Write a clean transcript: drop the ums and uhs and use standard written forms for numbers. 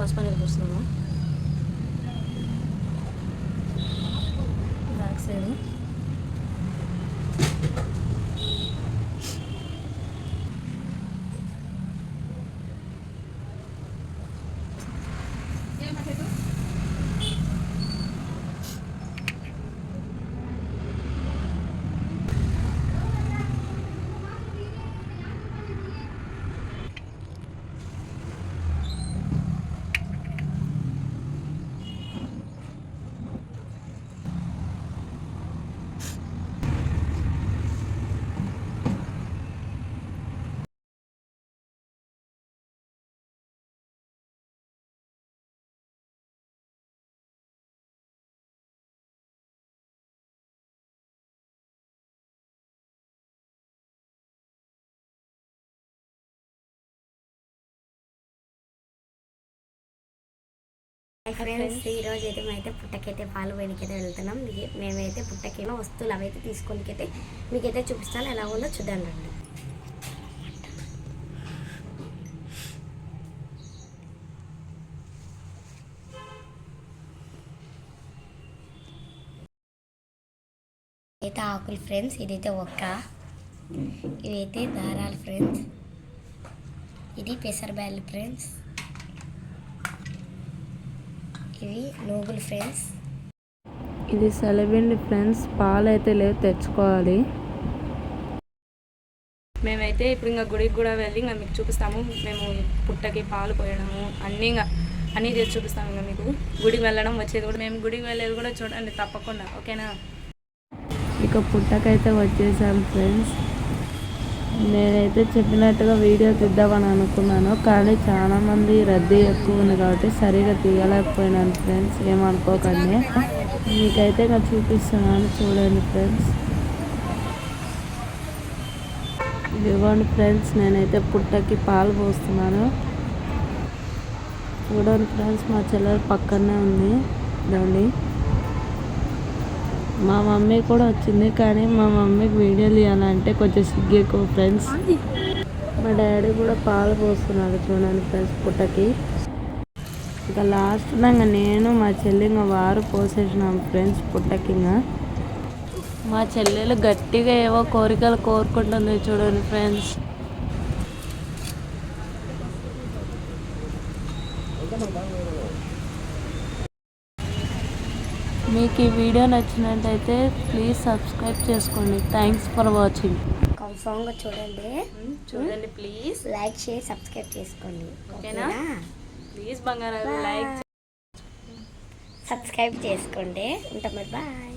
పసుపు అనేది పోస్తున్నాము back side. Friends ఈరోజు అయితే మేమైతే పుట్టకైతే పాలు పోయడానికైతే వెళ్తున్నాం. మేమైతే పుట్టకేమో వస్తువులు అవైతే తీసుకోనికైతే మీకైతే చూపిస్తాను, ఎలా ఉందో చూద్దాం రండి. అయితే ఆకులు ఫ్రెండ్స్, ఇదైతే ఒక్క, ఇవైతే దారాలు ఫ్రెండ్స్, ఇది పెసరబ్యాళ్ళు ఫ్రెండ్స్, ఇవి నూగులు ఫ్రెండ్స్, ఇది సెలవిండి ఫ్రెండ్స్. పాలు అయితే లేవు, తెచ్చుకోవాలి. మేమైతే ఇప్పుడు ఇంకా గుడికి కూడా వెళ్ళి ఇంకా మీకు చూపిస్తాము. మేము పుట్టకి పాలు పోయడము అన్నీ చేసి చూపిస్తాము. ఇంకా మీకు గుడికి వెళ్ళడం వచ్చేది కూడా, మేము గుడికి వెళ్ళేది కూడా చూడండి తప్పకుండా, ఓకేనా. ఇక పుట్టకైతే వచ్చేసాం ఫ్రెండ్స్. నేనైతే చెప్పినట్టుగా వీడియో తీద్దామని అనుకున్నాను, కానీ చాలామంది రద్దీ ఎక్కువ ఉంది కాబట్టి సరిగా తీయలేకపోయినాను ఫ్రెండ్స్, ఏమనుకోకండి. మీకైతే ఇంకా చూపిస్తున్నాను చూడండి ఫ్రెండ్స్. ఇదిగోండి ఫ్రెండ్స్, నేనైతే పుట్టకి పాలు పోస్తున్నాను. చూడండి ఫ్రెండ్స్, మా చెల్లెలు పక్కనే ఉంది దాన్ని. మా మమ్మీ కూడా వచ్చింది, కానీ మా మమ్మీకి వీడియో తీయాలంటే కొంచెం సిగ్గు ఎక్కువ ఫ్రెండ్స్. మా డాడీ కూడా పాలు పోస్తున్నాడు చూడండి ఫ్రెండ్స్ పుట్టకి. ఇంకా లాస్ట్ ఇంకా నేను మా చెల్లి ఇంకా వారు పోసేసినాం ఫ్రెండ్స్ పుట్టకి. ఇంకా మా చెల్లెలు గట్టిగా ఏవో కోరికలు కోరుకుంటుంది చూడండి ఫ్రెండ్స్. మీకు ఈ వీడియో నచ్చినట్టయితే ప్లీజ్ సబ్స్క్రైబ్ చేసుకోండి. Thanks for watching. కన్ఫామ్గా చూడండి ప్లీజ్ లైక్ షేర్ సబ్స్క్రైబ్ చేసుకోండి, ఓకేనా. ప్లీజ్ బంగారాలు లైక్ సబ్స్క్రైబ్ చేసుకోండి. ఉంటాం మరి, బాయ్.